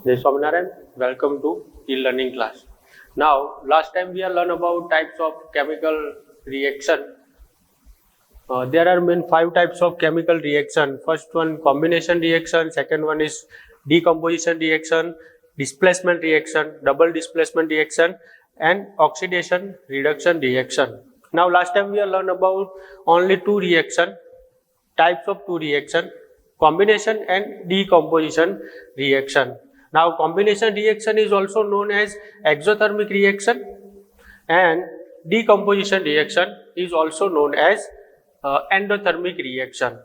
Jai Swaminarayan, welcome to e-learning class. Now, last time we have learned about types of chemical reaction. There are main 5 types of chemical reaction. First one combination reaction, second one is decomposition reaction, displacement reaction, double displacement reaction, and oxidation reduction reaction. Now, last time we have learned about only types of two reaction, combination and decomposition reaction. Now combination reaction is also known as exothermic reaction, and decomposition reaction is also known as endothermic reaction.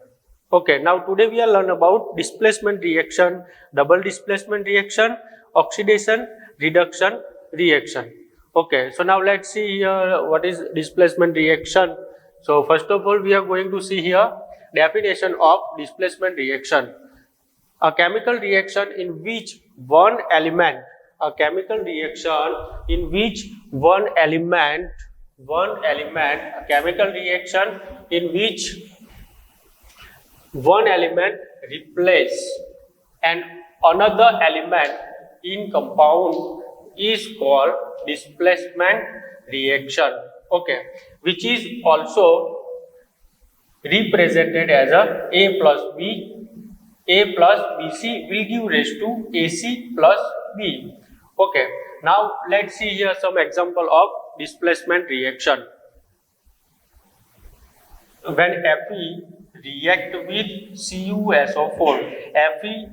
Okay, now today we are learn about displacement reaction, double displacement reaction, oxidation reduction reaction. Okay, so now let's see here what is displacement reaction. So first of all we are going to see here definition of displacement reaction. A chemical reaction in which one element, a chemical reaction in which a chemical reaction in which one element replace and another element in compound is called displacement reaction. Okay, which is also represented as a plus b. A plus bc will give rise to ac plus b. Okay, now let's see here some example of displacement reaction. When Fe react with CuSO4, Fe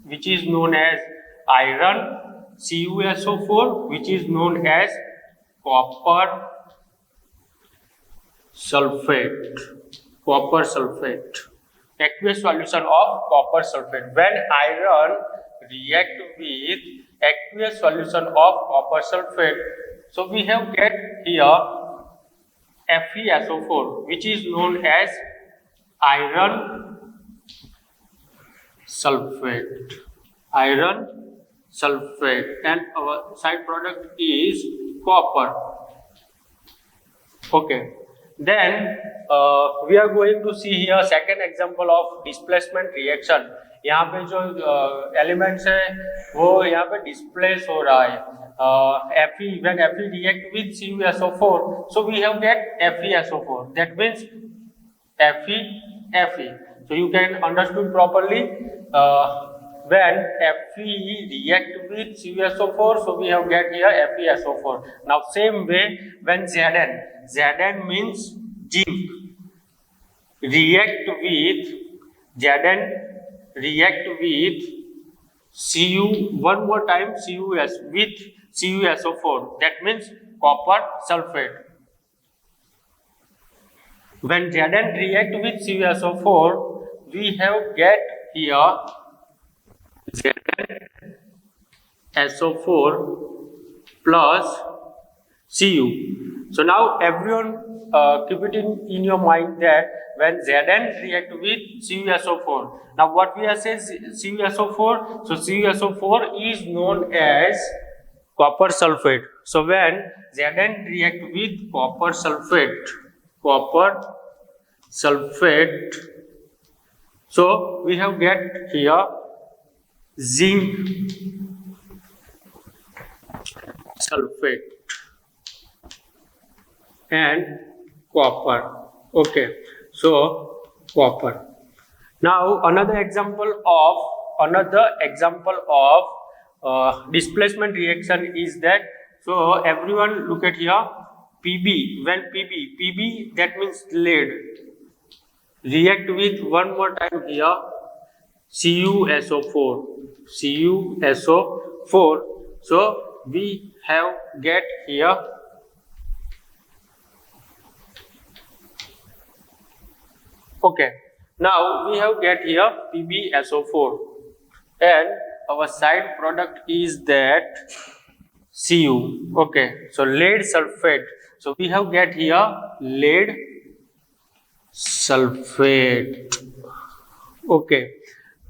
which is known as iron, CuSO4 which is known as copper sulfate, aqueous solution of copper sulfate. When iron react with aqueous solution of copper sulfate, so we have get here FeSO4 which is known as iron sulfate, and our side product is copper. Okay, then we are going to see here second example of displacement reaction. यहाँ पे जो elements है वो यहाँ पे displace हो रहा है. Fe, when Fe react with CuSO4, so we have get FeSO4. That means Fe. So you can understood properly. When Fe react with CuSO4, so we have get here FeSO4. Now same way when Zn means zinc, react with Cu one more time Cus with CuSO4, that means copper sulfate. When Zn react with CuSO4, we have get here ZnSO4 plus Cu. So now everyone keep it in your mind that when Zn react with CuSO4, now what we have said CuSO4, so CuSO4 is known as copper sulfate. So when Zn react with copper sulfate, so we have get here zinc sulfate and copper. Okay, so copper. Now another example of displacement reaction is that, so everyone look at here Pb. When Pb that means lead, react with one more time here CuSO4. So we have get here okay. Now we have get here PbSO4, and our side product is that Cu. Okay, so lead sulfate. So we have get here lead sulfate. Okay,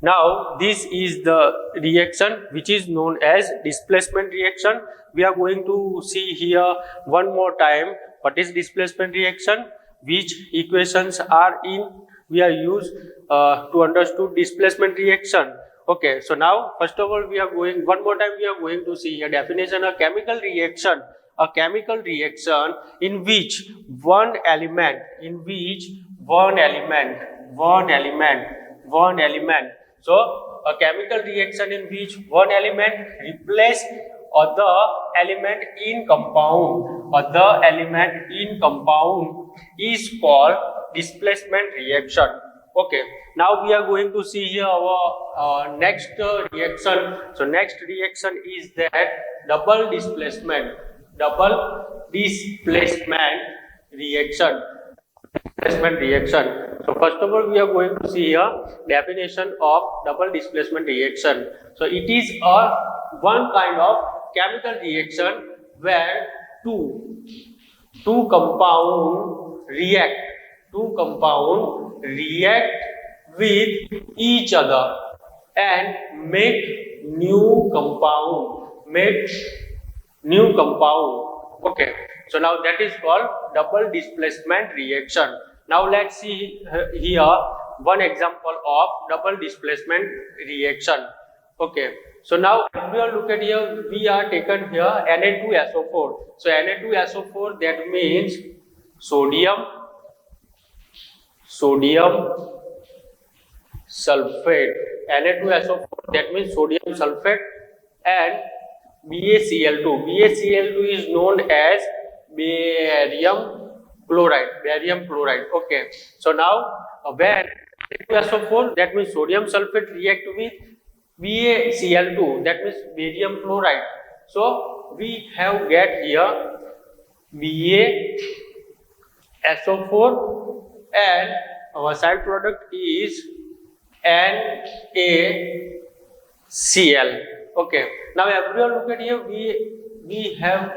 now this is the reaction which is known as displacement reaction. We are going to see here one more time what is displacement reaction, which equations are in we are used to understood displacement reaction. Okay, so now first of all we are going one more time we are going to see a definition of chemical reaction. A chemical reaction in which one element so a chemical reaction in which one element replace other element in compound is called displacement reaction. Okay, now we are going to see here our next reaction. So next reaction is that double displacement reaction. So first of all, we are going to see here definition of double displacement reaction. So it is a one kind of chemical reaction where two compound react with each other and make new compound. Okay, so now that is called double displacement reaction. Now let's see here one example of double displacement reaction. Okay, so now if we are look at here, we are taken here Na2SO4. So Na2SO4, that means sodium sulfate. Na2SO4, that means sodium sulfate, and BaCl2. BaCl2 is known as barium chloride. Okay, so now when Na2SO4, that means sodium sulfate, react with BaCl2, that means barium chloride. So we have get here BaSO4 and our side product is NaCl. Okay, now everyone look at here, we have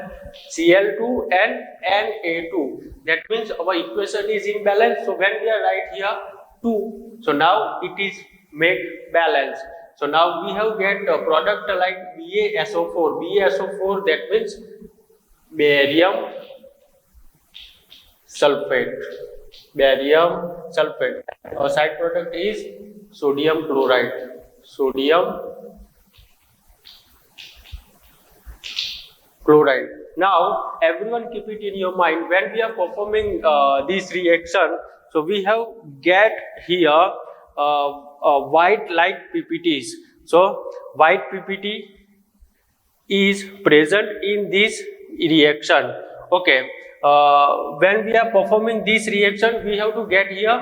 Cl2 and Na2. That means our equation is in balance. So when we are write here 2, so now it is make balance. So now we have get a product like BaSO4, that means barium sulfate. Our side product is sodium chloride. Now everyone keep it in your mind, when we are performing this reaction, so we have get here white like PPTs. So white PPT is present in this reaction. Okay, when we are performing this reaction, we have to get here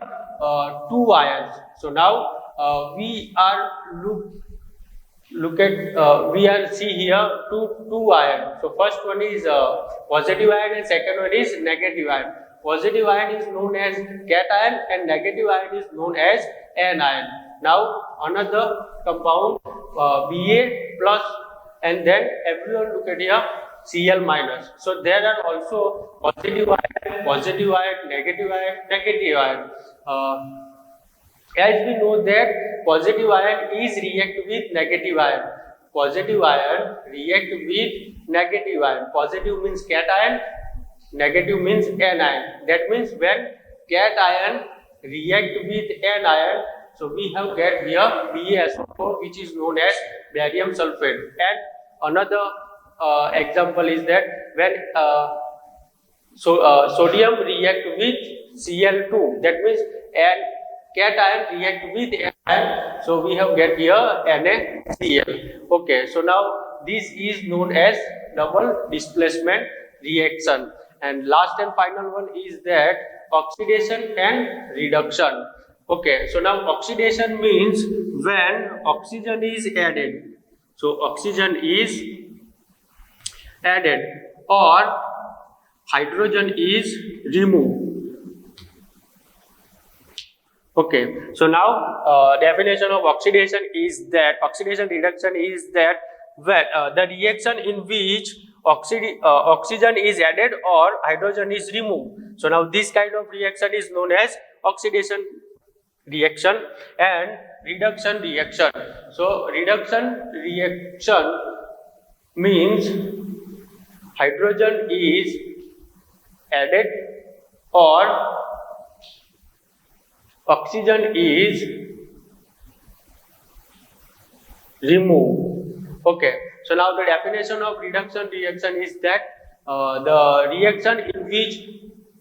two ions. So now we are we are see here two ion. So first one is positive ion and second one is negative ion. Positive ion is known as cation and negative ion is known as anion. Now another compound Ba plus, and then everyone look at here Cl minus. So there are also positive ion, negative ion. As we know that positive ion is react with negative ion. Positive means cation, negative means anion. That means when cation react with anion, so we have get here BaSO4, which is known as barium sulfate. And another example is that when sodium react with Cl2, that means cation react with anion, so we have get here NaCl. Okay, so now this is known as double displacement reaction. And last and final one is that oxidation and reduction. Okay, so now oxidation means when oxygen is added. So oxygen is added or hydrogen is removed. Okay, so now definition of oxidation reduction is that when the reaction in which oxygen is added or hydrogen is removed. So now this kind of reaction is known as oxidation reaction and reduction reaction. So reduction reaction means hydrogen is added or oxygen is remove. Okay, so now the definition of reduction reaction is that the reaction in which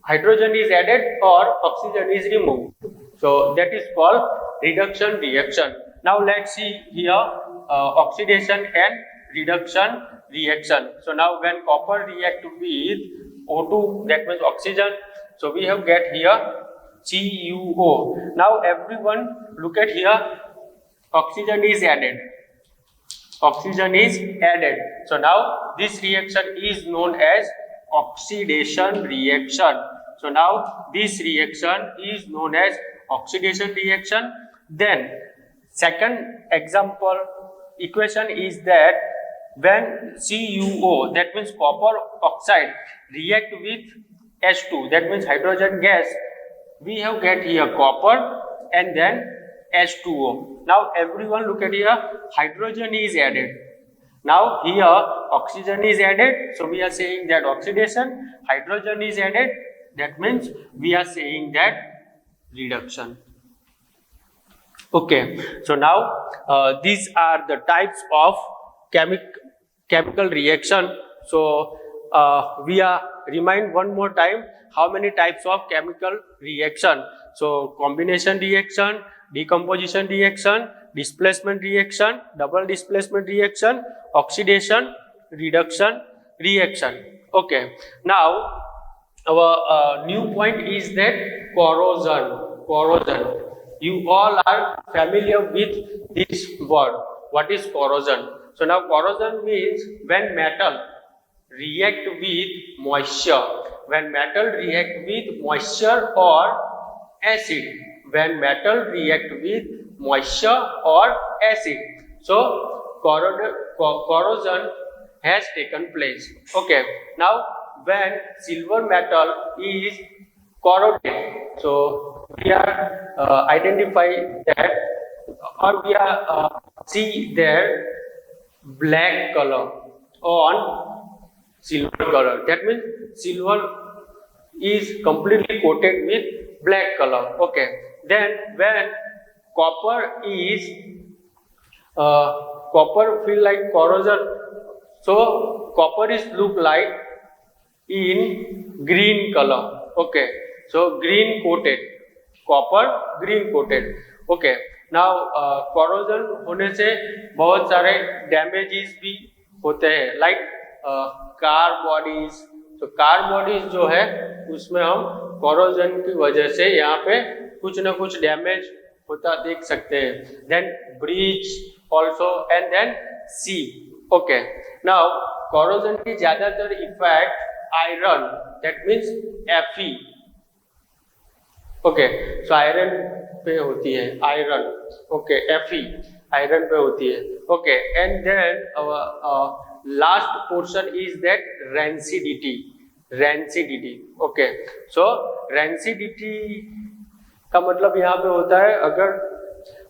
hydrogen is added or oxygen is removed, so that is called reduction reaction. Now let's see here oxidation and reduction reaction. So now when copper react with O2, that means oxygen, so we have get here CuO. Now everyone look at here, oxygen is added, oxygen is added. So now this reaction is known as oxidation reaction. So now this reaction is known as oxidation reaction. Then second example equation is that when CuO, that means copper oxide, react with H2, that means hydrogen gas, we have get here copper and then H2O. Now everyone look at here, hydrogen is added. Now here oxygen is added, so we are saying that oxidation. Hydrogen is added, that means we are saying that reduction. Okay, so now these are the types of chemical reaction. So we are remind one more time how many types of chemical reaction. So combination reaction, decomposition reaction, displacement reaction, double displacement reaction, oxidation, reduction reaction. Okay, now our new point is that corrosion. You all are familiar with this word. What is corrosion? So now corrosion means when metal react with moisture, when metal react with moisture or acid, when metal react with moisture or acid, so corrosion has taken place. Okay, now when silver metal is corroded, so we are identify that, or we are see there black color on silver color, that means silver is completely coated with black color. Okay, then when copper is copper feel like corrosion, so copper is look like in green color. Okay, so green coated, copper green coated. Okay, now corrosion होने से बहुत सारे damages भी होते हैं, like car bodies. तो car bodies जो है उसमें हम corrosion की वजह से यहाँ पे कुछ ना कुछ डैमेज होता देख सकते हैं. Then bridge also and then sea. Okay, now corrosion की ज्यादातर effect iron, that means Fe. Okay, so iron पे होती है, आयरन. ओके, Fe आयरन पे होती है. Okay, and then last portion is that rancidity. Okay, so rancidity का मतलब यहाँ पे होता है, अगर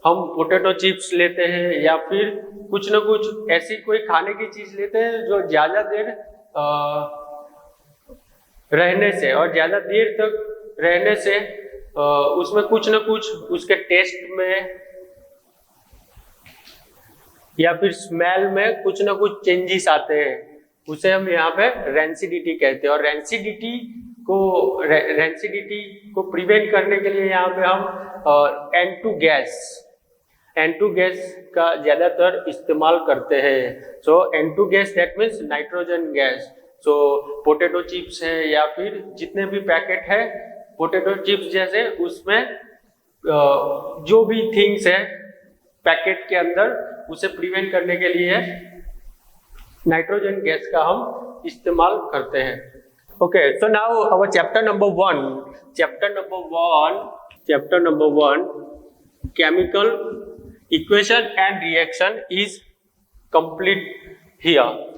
हम पोटैटो चिप्स लेते हैं या फिर कुछ ना कुछ ऐसी कोई खाने की चीज लेते हैं जो ज्यादा देर रहने से और ज्यादा देर तक रहने से उसमें कुछ ना कुछ उसके टेस्ट में या फिर स्मेल में कुछ ना कुछ चेंजेस आते हैं, उसे हम यहाँ पे रेंसिडिटी कहते हैं. और रेंसिडिटी को प्रिवेंट करने के लिए यहाँ पे हम N2 गैस का ज्यादातर इस्तेमाल करते हैं. सो N2 gas that means nitrogen gas. So potato chips है या फिर जितने भी पैकेट है पोटैटो चिप्स जैसे, उसमें जो भी थिंग्स है पैकेट के अंदर, उसे प्रिवेंट करने के लिए नाइट्रोजन गैस का हम इस्तेमाल करते हैं. Okay, so now our chapter number one chemical equation and reaction is complete here.